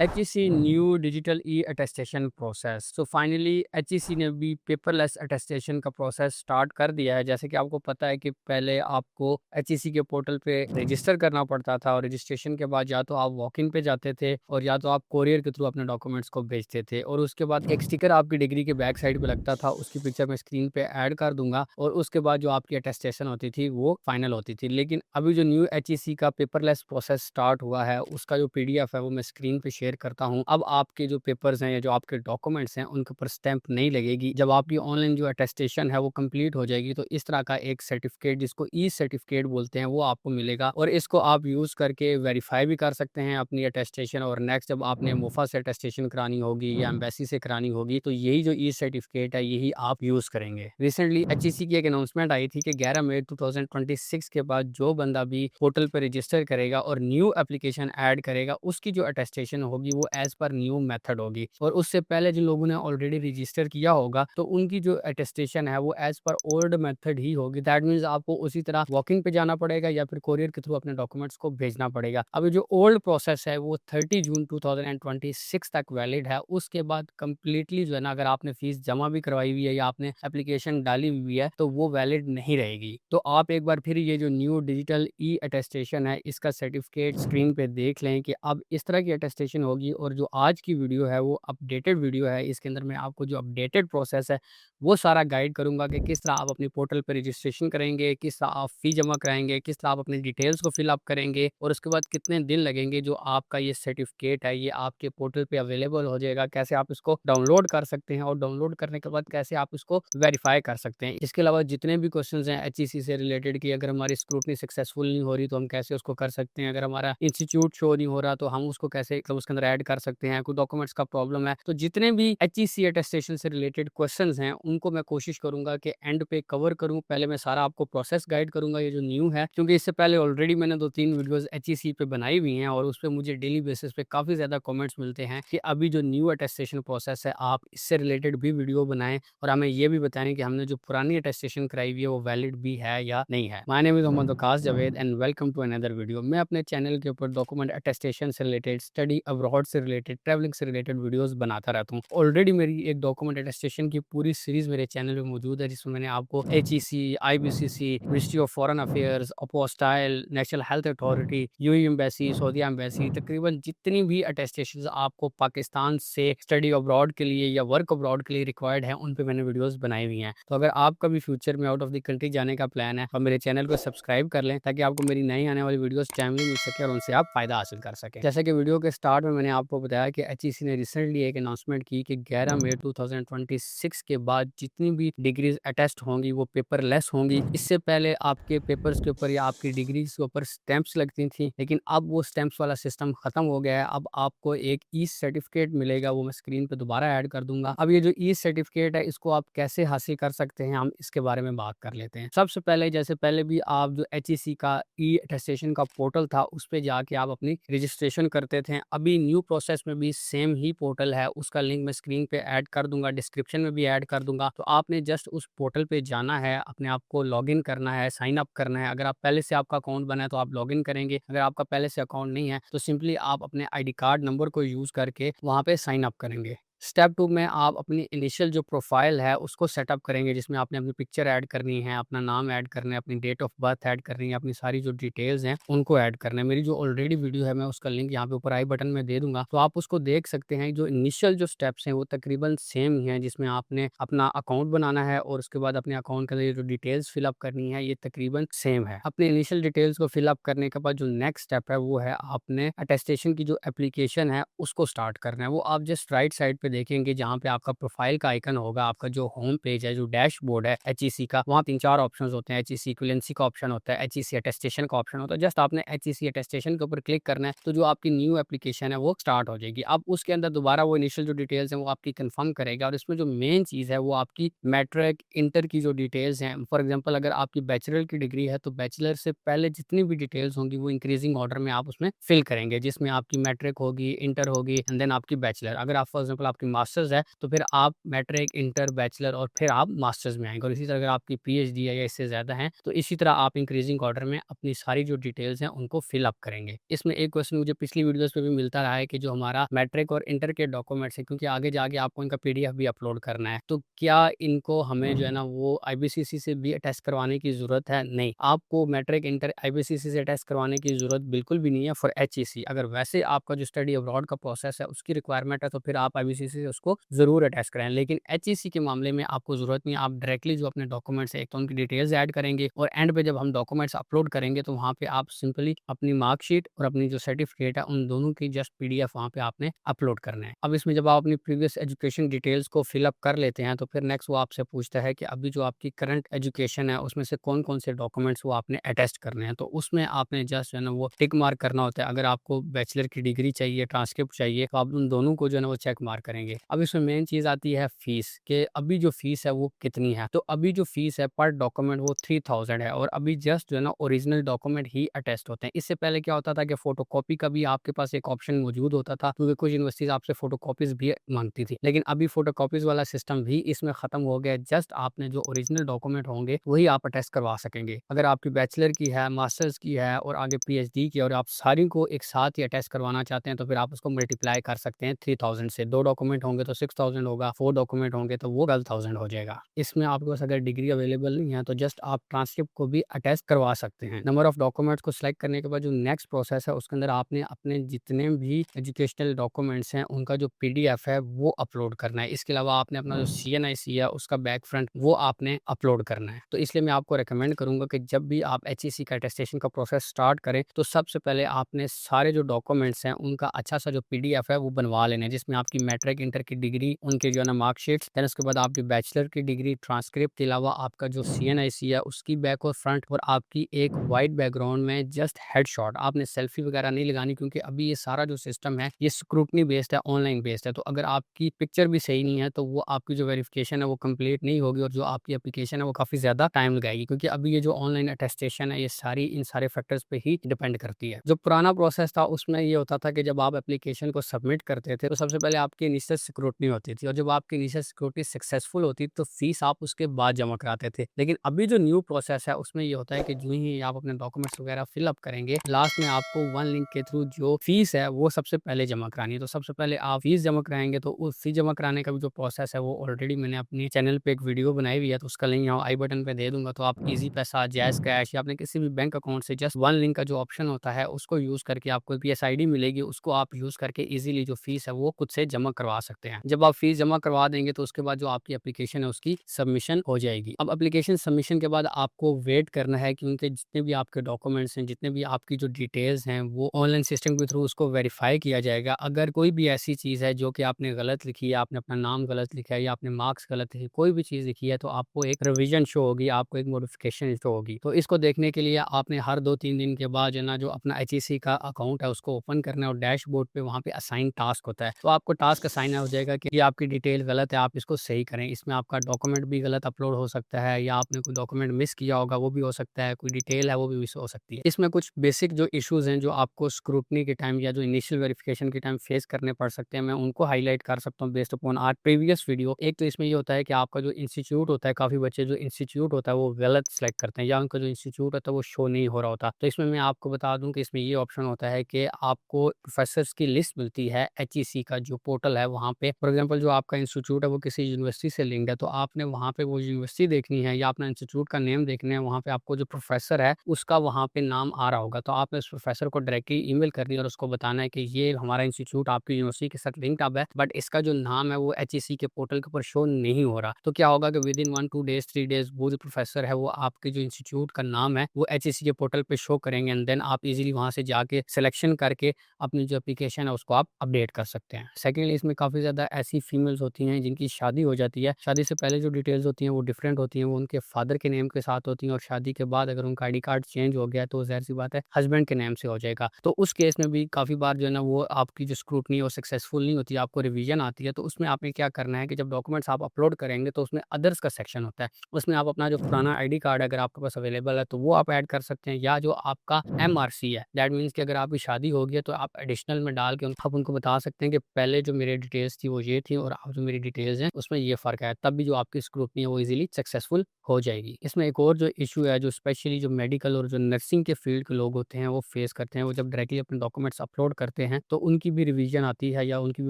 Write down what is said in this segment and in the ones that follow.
HEC new digital e attestation process. So finally HEC ने भी paperless attestation का process start कर दिया है। जैसे कि आपको पता है कि पहले आपको HEC के पोर्टल पे रजिस्टर करना पड़ता था और रजिस्ट्रेशन के बाद या तो आप वॉक इन पे जाते थे और या तो आप कोरियर के थ्रू अपने डॉक्यूमेंट्स को भेजते थे और उसके बाद एक स्टिकर आपकी डिग्री के बैक साइड पे लगता था। उसकी पिक्चर मैं स्क्रीन पे ऐड कर दूंगा और उसके बाद जो आपकी अटेस्टेशन होती थी वो फाइनल होती थी। लेकिन अभी जो न्यू HEC का पेपरलेस प्रोसेस स्टार्ट हुआ है उसका जो PDF है वो मैं स्क्रीन पे शेयर करता हूँ। अब आपके जो पेपर्स हैं या जो आपके डॉक्यूमेंट्स हैं उनके ऊपर स्टैंप नहीं लगेगी। जब आपकी ऑनलाइन जो अटेस्टेशन है वो कंप्लीट हो जाएगी तो इस तरह का एक सर्टिफिकेट जिसको ई सर्टिफिकेट बोलते हैं वो आपको मिलेगा और इसको आप यूज़ करके वेरीफाई भी कर सकते हैं अपनी अटेस्टेशन। और नेक्स्ट जब आपने मोफा से अटेस्टेशन करानी होगी या एम्बेसी से करानी होगी तो यही जो ई सर्टिफिकेट है यही आप यूज़ करेंगे। रिसेंटली HEC की एक अनाउंसमेंट आई थी कि 11 मई 2026 के बाद जो बंदा भी पोर्टल पर रजिस्टर करेगा और न्यू एप्लीकेशन ऐड करेगा उसकी जो अटेस्टेशन होगी वो एज पर न्यू मेथड होगी। और उससे पहले जिन लोगों ने ऑलरेडी रजिस्टर किया होगा तो उनकी जो अटेस्टेशन है वो एज पर ओल्ड मेथड ही होगी। दैट मीन्स आपको उसी तरह वॉकिंग पे जाना पड़ेगा या फिर कोरियर के थ्रू अपने डॉक्यूमेंट्स को भेजना पड़ेगा। अभी जो ओल्ड प्रोसेस है वो 30 जून 2026 तक वैलिड है। उसके बाद कंप्लीटली जो है ना, अगर आपने फीस जमा भी करवाई हुई है या आपने एप्लीकेशन डाली हुई है तो वो वैलिड नहीं रहेगी। तो आप एक बार फिर ये जो न्यू डिजिटल ई अटेस्टेशन है इसका सर्टिफिकेट स्क्रीन पे देख लें कि अब इस तरह की अटेस्टेशन होगी। और जो आज की वीडियो है वो अपडेटेड वीडियो है। इसके अंदर मैं आपको जो अपडेटेड प्रोसेस है वो सारा गाइड करूंगा कि किस तरह आप अपने पोर्टल पर रजिस्ट्रेशन करेंगे, किस तरह आप फी जमा कराएंगे, किस तरह आप अपनी डिटेल्स को फिलअप करेंगे और उसके बाद कितने दिन लगेंगे जो आपका ये सर्टिफिकेट है ये आपके पोर्टल पे अवेलेबल हो जाएगा, कैसे आप इसको डाउनलोड कर सकते हैं और डाउनलोड करने के बाद कैसे आप इसको वेरीफाई कर सकते हैं। इसके अलावा जितने भी क्वेश्चंस हैं HEC से रिलेटेड कि अगर हमारी स्क्रूटनी सक्सेसफुल नहीं हो रही तो हम कैसे उसको कर सकते हैं, अगर हमारा इंस्टीट्यूट शो नहीं हो रहा तो हम उसको कैसे मतलब उसके अंदर ऐड कर सकते हैं, कोई डॉक्यूमेंट्स का प्रॉब्लम है, तो जितने भी HEC अटेस्टेशन से रिलेटेड क्वेश्चंस हैं उनको मैं कोशिश करूंगा कि एंड पे कवर करूं। पहले मैं सारा आपको प्रोसेस गाइड करूंगा ये जो न्यू है, क्योंकि इससे पहले ऑलरेडी मैंने 2-3 वीडियोस HEC पे बनाई हुई हैं और उस पे मुझे डेली बेसिस पे काफी ज्यादा कमेंट्स मिलते हैं कि अभी जो न्यू अटेस्टेशन प्रोसेस है आप इससे रिलेटेड भी वीडियो बनाएं और हमें ये भी बताएं कि हमने जो पुरानी अटेस्टेशन कराई हुई है वो वैलिड भी है या नहीं है। My name is Mohammad Waqas Javed and welcome to another video. मैं अपने चैनल के ऊपर डॉक्यूमेंट अटेस्टेशन से रिलेटेड, स्टडी अब्रॉड से रिलेटेड, ट्रैवलिंग से रिलेटेड वीडियोस बनाता रहता हूँ। ऑलरेडी मेरी एक डॉक्यूमेंट अटेस्टेशन की पूरी सीरीज मेरे चैनल पे मौजूद है जिसमें मैंने आपको HEC, IBCC, ministry of Foreign affairs, apostille, national health authority, UAE embassy, Saudi embassy, तकरीबन जितनी भी अटेस्टेशन आपको पाकिस्तान से स्टडी अब्रॉड के लिए या वर्क अब्रॉड के लिए रिक्वायर्ड है उन पे मैंने वीडियोस बनाई हुई हैं। तो अगर आपका भी फ्यूचर में आउट ऑफ द कंट्री जाने का प्लान है तो मेरे चैनल को सब्सक्राइब कर लें ताकि आपको मेरी नई आने वाली वीडियोस टाइमली मिल सके और उनसे आप फायदा हासिल कर सकें। जैसे कि वीडियो के स्टार्ट में मैंने आपको बताया कि HEC ने रिसेंटली एक अनाउंसमेंट की कि 11 मई 2026 के बाद जितनी भी डिग्रीज अटेस्ट होंगी वो पेपरलेस होंगी। इससे पहले आपके पेपर्स के ऊपर या आपकी डिग्रीज के ऊपर स्टैंप्स लगती थी, लेकिन अब वो स्टैंप्स वाला सिस्टम खत्म हो गया है। अब आपको एक ई सर्टिफिकेट मिलेगा, वो मैं स्क्रीन पे दोबारा ऐड कर दूंगा। अब ये जो ई सर्टिफिकेट है इसको आप कैसे हासिल कर सकते हैं हम इसके बारे में बात कर लेते हैं। सबसे पहले जैसे पहले भी आप जो HEC का ई अटेस्टेशन का पोर्टल था उस पे जाके आप अपनी रजिस्ट्रेशन करते थे। अभी न्यू प्रोसेस में भी सेम ही पोर्टल है, उसका लिंक मैं स्क्रीन पे ऐड कर दूंगा, डिस्क्रिप्शन में भी ऐड कर दूंगा। तो आपने जस्ट उस पोर्टल पे जाना है, अपने आप को लॉगिन करना है, साइन अप करना है। अगर आप पहले से आपका अकाउंट बना है तो आप लॉगिन करेंगे, अगर आपका पहले से अकाउंट नहीं है तो सिंपली आप अपने ID कार्ड नंबर को यूज करके वहां पे साइन अप करेंगे। स्टेप 2 में आप अपनी इनिशियल जो प्रोफाइल है उसको सेटअप करेंगे जिसमें आपने अपनी पिक्चर ऐड करनी है, अपना नाम ऐड करना है, अपनी डेट ऑफ बर्थ ऐड करनी है, अपनी सारी जो डिटेल्स हैं उनको ऐड करना है। मेरी जो ऑलरेडी वीडियो है मैं उसका लिंक यहाँ पे ऊपर आई बटन में दे दूंगा, तो आप उसको देख सकते हैं। जो इनिशियल जो स्टेप्स हैं वो तकरीबन सेम ही हैं, जिसमें आपने अपना अकाउंट बनाना है और उसके बाद अपने अकाउंट के लिए जो डिटेल्स फिलअप करनी है ये तकरीबन सेम है। अपने इनिशियल डिटेल्स को फिलअप करने के बाद जो नेक्स्ट स्टेप है वो है आपने अटेस्टेशन की जो एप्लीकेशन है उसको स्टार्ट करना है। वो आप जस्ट राइट साइड पे देखेंगे जहाँ पे आपका प्रोफाइल का आइकन होगा, आपका जो होम पेज है, जो डैशबोर्ड है HEC का, वहाँ 3-4 ऑप्शंस होते हैं। HEC इक्विवेलेंसी का ऑप्शन होता है, HEC अटेस्टेशन का ऑप्शन होता है। जस्ट आपने HEC अटेस्टेशन के ऊपर क्लिक करना है तो जो आपकी न्यू एप्लीकेशन है वो स्टार्ट हो जाएगी। अब उसके अंदर दोबारा वो इनिशियल जो डिटेल्स हैं वो आपकी कंफर्म करेगा और इसमें जो मेन चीज़ है वो आपकी मैट्रिक, इंटर की जो डिटेल्स हैं। फॉर एग्जाम्पल अगर आपकी बैचलर की डिग्री है तो बैचलर से पहले जितनी भी डिटेल्स होंगी वो इंक्रीजिंग ऑर्डर में आप उसमें फिल करेंगे, जिसमें आपकी मैट्रिक होगी, इंटर होगी एंड देन आपकी बैचलर। अगर आप फॉर एग्जाम्पल आपकी आपकी मास्टर्स है तो फिर आप मैट्रिक, इंटर, बैचलर और फिर आप मास्टर्स में आएँगे। और इसी तरह अगर आपकी पीएचडी है या इससे ज़्यादा है तो इसी तरह आप इंक्रीजिंग ऑर्डर में अपनी सारी जो डिटेल्स हैं उनको फिल अप करेंगे। इसमें एक क्वेश्चन मुझे पिछली वीडियोज़ पे भी मिलता रहा है कि जो हमारा मैट्रिक और इंटर के डॉक्यूमेंट्स हैं, क्योंकि आगे जाके आपको इनका पीडीएफ भी अपलोड करना है, तो क्या इनको हमें जो है ना वो आईबीसीसी से भी अटैच करवाने की ज़रूरत है? नहीं, आपको मैट्रिक, इंटर आईबीसीसी से अटैच करवाने की ज़रूरत बिल्कुल भी नहीं है फॉर एचईसी। अगर वैसे आपका जो स्टडी अब्रॉड का प्रोसेस है उसकी रिक्वायरमेंट है तो फिर आप आईबीसीसी से उसको ज़रूर अटैच कराएँ। लेकिन एचईसी के मामले में आपको ज़रूरत नहीं है, आप डायरेक्टली जो अपने डॉक्यूमेंट्स हैं एक तो उनकी डिटेल्स ऐड करेंगे और एंड पे जब हम डॉक्यूमेंट्स अपलोड करेंगे तो वहाँ पे आप सिंपली अपनी मार्कशीट और अपनी जो सर्टिफिकेट है उन दोनों की जस्ट पीडीएफ वहाँ पे आपने अपलोड करना है। अब इसमें जब आप अपनी प्रीवियस एजुकेशन डिटेल्स को फिल अप कर लेते हैं तो फिर नेक्स्ट वो आपसे पूछता है कि अभी जो आपकी करंट एजुकेशन है उसमें से कौन-कौन से डॉक्यूमेंट्स वो आपने अटैच करने हैं। तो उसमें आपने जस्ट जो है ना वो टिक मार्क करना होता है। अगर आपको बैचलर की डिग्री चाहिए, ट्रांसक्रिप्ट चाहिए तो आप उन दोनों को जो है ना वो चेक मार्क करेंगे। अब इसमें मेन चीज़ आती है फीस, कि अभी जो फीस है वो कितनी है। तो अभी जो फीस है पर डॉक्यूमेंट वो 3000 है और अभी जस्ट जो है ना ओरिजिनल डॉक्यूमेंट ही अटैच्ड होते हैं। इससे पहले क्या होता था कि फोटोकॉपी का भी आपके पास एक ऑप्शन मौजूद होता था, क्योंकि कुछ यूनिवर्सिटीज़ आपसे फोटोकॉपीज़ भी माँगती थी। लेकिन अभी फोटोकॉपीज़ वाला सिस्टम भी इसमें खत्म हो गया है। जस्ट आपने जो ओरिजिनल डॉक्यूमेंट होंगे वही आप अटैच करवा सकेंगे। अगर आपकी बैचलर की है, मास्टर्स की है और आगे पीएचडी की है और आप सारी को एक साथ ही अटैच करवाना चाहते हैं तो फिर आप उसको मल्टीप्लाई कर सकते हैं 3000 से। 2 डॉक्यूमेंट होंगे तो 6000 होगा, 4 डॉक्यूमेंट होंगे तो वो 12000 हो जाएगा। इसमें आपके पास अगर डिग्री अवेलेबल नहीं है तो जस्ट आप ट्रांसक्रिप्ट को भी अटैच करवा सकते हैं। नंबर ऑफ डॉक्यूमेंट्स को सिलेक्ट करने के बाद जो नेक्स्ट प्रोसेस है उसके अंदर आपने अपने जितने भी एजुकेशनल डॉक्यूमेंट्स हैं उनका जो पीडीएफ है वो अपलोड करना है। इसके अलावा आपने अपना जो सीएनआईसी है उसका बैक फ्रंट वो आपने अपलोड करना है। तो इसलिए मैं आपको रिकमेंड करूँगा कि जब भी आप एचईसी का अटेस्टेशन का प्रोसेस स्टार्ट करें तो सबसे पहले आपने सारे जो डॉक्यूमेंट्स हैं उनका अच्छा सा जो पीडीएफ है वो बनवा लेना है, जिसमें आपकी मैट्रिक, इंटर की डिग्री, उनके जो है ना मार्कशीट्स, देन उसके बाद आपकी बैचलर की डिग्री, ट्रांसक्रिप्ट के अलावा आपका जो सीएनआईसी है उसकी बैक और फ्रंट और आपकी एक वाइट बैकग्राउंड में जस्ट हेडशॉट। आपने सेल्फी वगैरह नहीं लगानी, क्योंकि अभी ये सारा जो सिस्टम है ये स्क्रूटनी बेस्ड है, ऑनलाइन बेस्ड है। तो अगर आपकी पिक्चर भी सही नहीं है तो वो आपकी जो वेरिफिकेशन है वो कंप्लीट नहीं होगी और जो आपकी एप्लीकेशन है वो काफ़ी ज़्यादा टाइम लगाएगी, क्योंकि अभी ये जो ऑनलाइन अटेस्टेशन है ये सारी इन सारे फैक्टर्स पे ही डिपेंड करती है। जो पुराना प्रोसेस था उसमें ये होता था कि जब आप एप्लीकेशन को सबमिट करते थे तो सबसे पहले आपकी इनिशियल सिक्योरिटी होती थी और जब आपकी इनिशियल सिक्योरिटी सक्सेसफुल होती तो फीस आप उसके बाद जमा कराते थे। लेकिन अभी जो न्यू प्रोसेस है उसमें ये होता है कि जो ही आप अपने डॉक्यूमेंट्स वगैरह फिल अप करेंगे, लास्ट में आपको वन लिंक के थ्रू जो फीस है वो सबसे पहले जमा करानी है। तो सबसे पहले आप फीस जमा कराएंगे, तो उस फीस जमा कराने का भी जो प्रोसेस है वो ऑलरेडी मैंने अपने चैनल पे एक वीडियो बनाई हुई है, तो उसका लिंक यहाँ आई बटन पे दे दूंगा। तो आप इजी पैसा, जैज़ कैश या अपने किसी भी बैंक अकाउंट से जस्ट वन लिंक का जो ऑप्शन होता है उसको यूज़ करके आपको पीएसआईडी मिलेगी, उसको आप यूज़ करके इजीली जो फीस है वो खुद से जमा करवा सकते हैं। जब आप फीस जमा करवा देंगे तो उसके बाद जो आपकी एप्लीकेशन है उसकी सबमिशन हो जाएगी। अब एप्लीकेशन सबमिशन के बाद आपको वेट करना है कि उनके जितने भी आपके डॉक्यूमेंट्स हैं, जितने भी आपकी जो डिटेल्स हैं वो ऑनलाइन सिस्टम के थ्रू उसको वेरीफाई किया जाएगा। अगर कोई भी ऐसी चीज़ है जो कि आपने गलत लिखी है, आपने अपना नाम गलत लिखा है या आपने मार्क्स गलत लिखे, कोई भी चीज़ लिखी है तो आपको एक रिवीजन शो होगी, आपको एक मॉडिफिकेशन शो होगी। तो इसको देखने के लिए आपने हर 2-3 दिन के बाद जो है ना जो अपना एचईसी का अकाउंट है उसको ओपन करना है और डैशबोर्ड पे वहाँ पे असाइन टास्क होता है। तो आपको टास्क असाइन हो जाएगा कि ये आपकी डिटेल गलत है, आप इसको सही करें। इसमें आपका डॉक्यूमेंट भी गलत अपलोड हो सकता है या आपने कोई डॉक्यूमेंट मिस किया होगा वो भी हो सकता है, कोई डिटेल है वो भी मिस हो सकती है। इसमें कुछ बेसिक जो इश्यूज़ हैं जो आपको स्क्रूटनी के टाइम या जो इनिशियल वेरिफिकेशन के टाइम फेस करने पड़ सकते हैं, मैं उनको हाईलाइट कर सकता हूँ based upon our previous video. एक तो इसमें ये होता है कि आपका जो इंस्टीट्यूट होता है, काफ़ी बच्चे जो इंस्टीट्यूट होता है वो गलत सेलेक्ट करते हैं या उनका जो इंस्टीट्यूट होता है वो शो नहीं हो रहा होता। तो इसमें मैं आपको बता दूँ कि इसमें ये ऑप्शन होता है कि आपको प्रोफेसर्स की लिस्ट मिलती है एचईसी का जो पोर्टल है वहाँ पे। फॉर एग्जांपल जो आपका इंस्टीट्यूट है वो किसी यूनिवर्सिटी से लिंक्ड है तो आपने वहाँ पे वो यूनिवर्सिटी देखनी है या अपना इंस्टीट्यूट का नेम देखना है। वहाँ पे आपको जो प्रोफेसर है उसका वहाँ पे नाम आ रहा होगा, तो आपने उस प्रोफेसर को डायरेक्टली ईमेल करनी है और उसको बताना है कि ये हमारा इंस्टीट्यूट आपकी यूनिवर्सिटी के साथ लिंक्ड अप है, बट इसका जो नाम है वो एचईसी के पोर्टल के ऊपर शो नहीं हो रहा। तो क्या होगा कि विद इन 1-2 डेज़ 3 डेज़ वो जो प्रोफेसर है वो आपके जो इंस्टीट्यूट का नाम है वो एचईसी के पोर्टल पे शो करेंगे एंड देन आप इजीली वहाँ से जाके सिलेक्शन करके अपनी जो एप्लीकेशन है उसको आप अपडेट कर सकते हैं। सेकेंडली इसमें काफ़ी ज़्यादा ऐसी फीमेल्स होती हैं जिनकी शादी हो जाती है। शादी से पहले जो डिटेल्स होती हैं वो डिफरेंट होती हैं, वो उनके फादर के नेम के साथ होती हैं और शादी के बाद अगर उनका आईडी कार्ड चेंज हो गया तो ज़ाहिर सी बात है हस्बैंड के नेम से हो जाएगा। तो उस केस में भी काफ़ी बार जो है ना वो आपकी जो स्क्रूटनी वो सक्सेसफुल नहीं होती, आपको रिवीजन आती है। तो उसमें आपने क्या करना है कि जब डॉक्यूमेंट्स आप अपलोड करेंगे तो उसमें अदर्स का सेक्शन होता है। उसमें आप अपना जो पुराना आईडी कार्ड अगर आपके पास अवेलेबल है तो वो आप ऐड कर सकते हैं, या जो आपका एमआरसी है दैट मीन्स कि अगर आपकी शादी हो गई है तो आप एडिशनल में डाल के आप उनको बता सकते हैं कि पहले जो मेरे डिटेल्स थी वो ये थी और अब जो मेरी डिटेल्स हैं उसमें ये फ़र्क है, तब भी जो आपकी स्क्रूटनी है वो ईज़िली सक्सेसफुल हो जाएगी। इसमें एक और जो इश्यू है, जो स्पेशली जो मेडिकल और जो नर्सिंग के फील्ड के लोग होते हैं वो फेस करते हैं, वो जब डायरेक्टली अपने डॉक्यूमेंट्स अपलोड करते हैं तो उनकी भी रिवीजन आती है या उनकी भी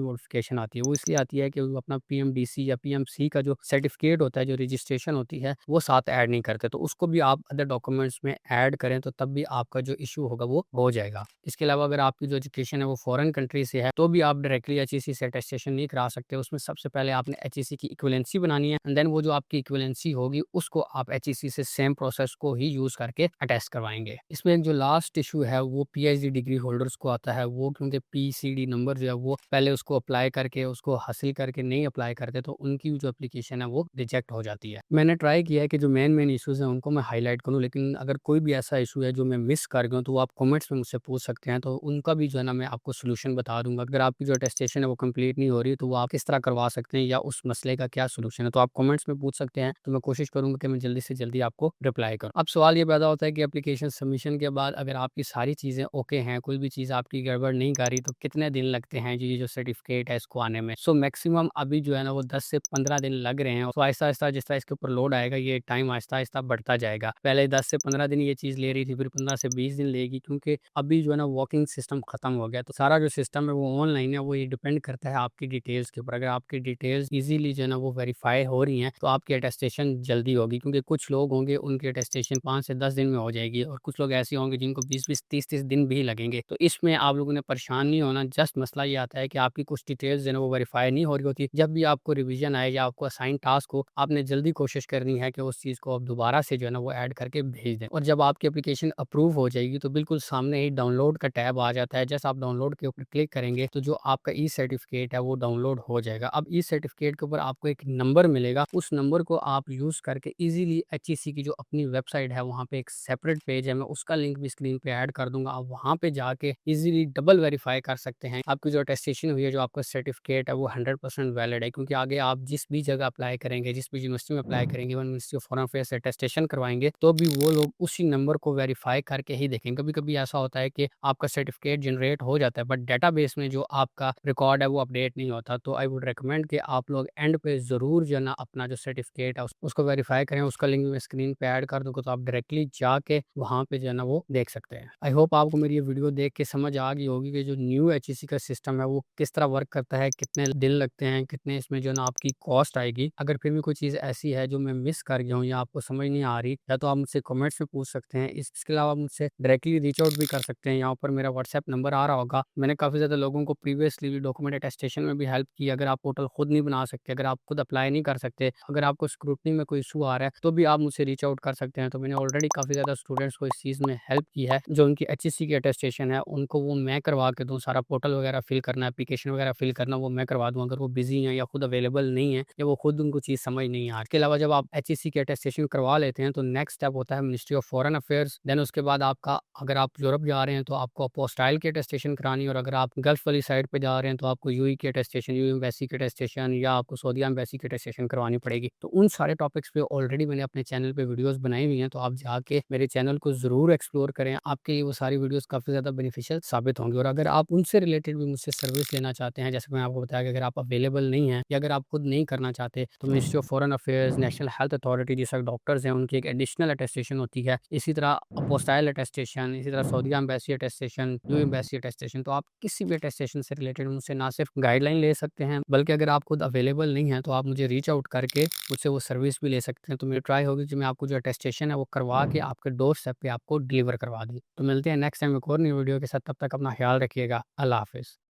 मॉडिफिकेशन आती है। वो इसलिए आती है कि वो अपना पीएमडीसी या पीएमसी का जो सर्टिफिकेट होता है, जो रजिस्ट्रेशन होती है, वो साथ ऐड नहीं करते। तो उसको भी आप अदर डॉक्यूमेंट्स में ऐड करें तो तब भी आपका जो इश्यू होगा वो हो जाएगा। इसके अलावा अगर आपकी जो एजुकेशन है वो फॉरेन कंट्री से है तो भी आप डायरेक्टली एचईसी से अटेस्टेशन नहीं करा सकते। उसमें सबसे पहले आपने एचईसी की इक्विवेलेंसी बनानी है एंड देन वो जो आपकी इक्विवेलेंसी होगी उसको आप एचईसी से सेम प्रोसेस को ही यूज़ करके अटेस्ट करवाएँगे। इसमें एक जो लास्ट इश्यू है वो पीएचडी डिग्री होल्डर्स को आता है, वो क्योंकि पीसीडी नंबर जो है वो पहले उसको अप्लाई करके उसको हासिल करके नहीं अप्लाई करते तो उनकी जो एप्लीकेशन है वो रिजेक्ट हो जाती है। मैंने ट्राई किया है कि जो मेन इश्यूज़ हैं उनको मैं हाइलाइट करूँ, लेकिन अगर कोई भी ऐसा इश्यू है जो मैं मिस कर गया हूँ तो वो आप कमेंट्स में मुझसे पूछ सकते हैं, तो उनका भी जो है ना मैं आपको सॉल्यूशन बता दूँगा। अगर आपकी जो अटेस्टेशन है वो कंप्लीट नहीं हो रही तो वो आप किस तरह करवा सकते हैं या उस मसले का क्या सॉल्यूशन है, तो आप कमेंट्स में पूछ सकते हैं। तो मैं कोशिश करूँगा कि मैं जल्दी से जल्दी आपको रिप्लाई करूँ। अब सवाल ये पैदा होता है कि एप्लीकेशन सबमिशन के बाद अगर आपकी सारी चीज़ें ओके हैं, कोई भी चीज़ आपकी गड़बड़ नहीं कर रही तो कितने दिन लगते हैं जी ये जो सर्टिफिकेट है इसको आने में? सो मैक्सिमम अभी जो है ना वो 10 से 15 दिन लग रहे हैं। तो आहिस्ता-आहिस्ता जिस तरह इसके ऊपर लोड आएगा ये टाइम आहिस्ता-आहिस्ता बढ़ता जाएगा। पहले 10 से 15 दिन ये चीज़ ले रही थी, फिर 15 से 20 दिन लेगी, क्योंकि अभी जो है ना वॉकिंग सिस्टम खत्म हो गया। तो सारा जो सिस्टम है वो ऑनलाइन है, वो ये डिपेंड करता है आपकी डिटेल्स के ऊपर। अगर आपकी डिटेल्स ईज़िली जो है ना वो वेरीफ़ाई हो रही हैं तो आपकी अटेस्टेशन जल्दी होगी, क्योंकि कुछ लोग होंगे उनकी अटेस्टेशन 5 से 10 दिन में हो जाएगी और कुछ लोग ऐसे होंगे जिनको 20-20, 30-30 दिन भी लगेंगे। तो इसमें आप लोगों ने परेशान नहीं होना, जस्ट मसला ये आता है कि आपकी कुछ डिटेल्स जो है ना वो वेरीफ़ाई नहीं हो रही होती। जब भी आपको रिवीजन आए या आपको असाइन टास्क हो, आपने जल्दी कोशिश करनी है कि उस चीज़ को आप दोबारा से जो है ना वो ऐड करके भेज दें। और जब आपकी एप्लीकेशन अप्रूव हो जाएगी तो बिल्कुल सामने ही डाउनलोड का टैब आ जाता है। जैसे आप डाउनलोड के ऊपर क्लिक करेंगे तो जो आपका ई सर्टिफिकेट है वो डाउनलोड हो जाएगा। अब ई सर्टिफिकेट के ऊपर आपको एक नंबर मिलेगा, उस नंबर को आप यूज़ करके ईज़िली एचईसी की जो अपनी वेबसाइट है वहाँ पे एक सेपरेट पेज है, मैं उसका लिंक भी स्क्रीन पे ऐड कर दूँगा। आप वहाँ पे जाके ईज़िली डबल वेरीफ़ाई कर सकते हैं। आपकी जो अटेस्टेशन हुई है, जो आपका सर्टिफिकेट है वो 100% वैलिड है, क्योंकि आगे आप जिस भी जगह अप्लाई करेंगे, जिस भी यूनिवर्सिटी में अप्लाई करेंगे, even ministry of Foreign affairs से अटेस्टेशन करवाएँगे, तो भी वो लोग उसी नंबर को वेरीफ़ाई करके ही देखेंगे। कभी-कभी ऐसा होता है कि आपका सर्टिफिकेट जनरेट हो जाता है बट डेटाबेस में जो आपका रिकॉर्ड है वो अपडेट नहीं होता। तो आई वुड रिकमेंड कि आप लोग एंड पे ज़रूर जो है ना अपना जो सर्टिफिकेट है उसको वेरीफ़ाई करें। उसका लिंक मैं स्क्रीन पे ऐड कर दूँगा, तो आप डायरेक्टली जाके वहाँ पे जो है ना वो देख सकते हैं। आई होप आपको मेरी ये वीडियो देख के समझ आ गई होगी कि जो न्यू एचईसी का सिस्टम है वो किस तरह वर्क करता है, कितने दिन लगते हैं, कितने इसमें जो है ना आपकी कॉस्ट आएगी। अगर फिर भी कोई चीज़ ऐसी है जो मैं मिस कर गया हूँ या आपको समझ नहीं आ रही, या तो आप मुझसे कमेंट्स में पूछ सकते हैं। इसके अलावा आप मुझसे डायरेक्टली रीच आउट भी कर सकते हैं। यहाँ पर मेरा व्हाट्सएप नंबर आ रहा होगा। मैंने काफ़ी ज़्यादा लोगों को प्रीवियसली भी डॉक्यूमेंट अटेस्टेशन में भी हेल्प की। अगर आप पोर्टल खुद नहीं बना सकते, अगर आप खुद अप्लाई नहीं कर सकते, अगर आपको स्क्रूटनी में कोई इशू आ रहा है, तो भी आप मुझसे रीच आउट कर सकते हैं। तो मैंने ऑलरेडी काफ़ी ज़्यादा स्टूडेंट्स को इस चीज़ में हेल्प की है। जो उनकी एचईसी की अटेस्टेशन है उनको वो मैं करवा के दूँ। सारा पोर्टल वगैरह फिल करना, एप्लीकेशन वगैरह फिल करना वो मैं करवा दूँ, अगर वो बिज़ी हैं या खुद अवेलेबल नहीं है या वो खुद उनको चीज़ समझ नहीं आ रही। इसके अलावा जब आप एचईसी की अटेस्टेशन करवा लेते हैं तो नेक्स्ट स्टेप होता है Ministry of Foreign Affairs. Then उसके बाद आपका, अगर आप यूरोप जा रहे हैं तो आपको अपोस्टाइल की अटेस्टेशन करानी है, और अगर आप गल्फ वाली साइड पे जा रहे हैं तो आपको यूएई की अटेस्टेशन, यूएई एम्बेसी की अटेस्टेशन, या आपको सऊदी एम्बेसी की अटेस्टेशन करवानी पड़ेगी। तो उन सारे टॉपिक्स पे ऑलरेडी मैंने अपने चैनल पे वीडियोस बनाई हुई हैं, तो आप जाके मेरे चैनल को ज़रूर एक्सप्लोर करें। आपके लिए वो सारी वीडियोस काफ़ी ज़्यादा बेनिफिशियल साबित होंगी। और अगर आप उनसे रिलेटेड भी मुझसे सर्विस लेना चाहते हैं, जैसे मैंने आपको बताया कि अगर आप अवेलेबल नहीं हैं या अगर आप खुद नहीं करना चाहते, तो ministry of Foreign affairs, national health authority, जिस डॉक्टर्स हैं उनकी एक एडिशनल अटेस्टेशन होती है। इसी तरह अपोस्टाइल अटेस्टेशन, इसी तरह Saudi embassy attestation, UAE embassy attestation. तो आप किसी भी अटेस्टेशन से रिलेटेड मुझसे ना सिर्फ गाइडलाइन ले सकते हैं, बल्कि अगर आप खुद अवेलेबल नहीं हैं तो आप मुझे रीच आउट करके मुझसे वो सर्विस भी ले सकते हैं। तो मेरी ट्राई होगी कि मैं आपको जो अटेस्टेशन है वो करवा के आपके डोर स्टेप पे आपको डिलीवर करवा दूँ। तो मिलते हैं नेक्स्ट टाइम एक और नई वीडियो के साथ, तब तक अपना ख्याल रखिएगा। अल्लाह हाफ़िज़।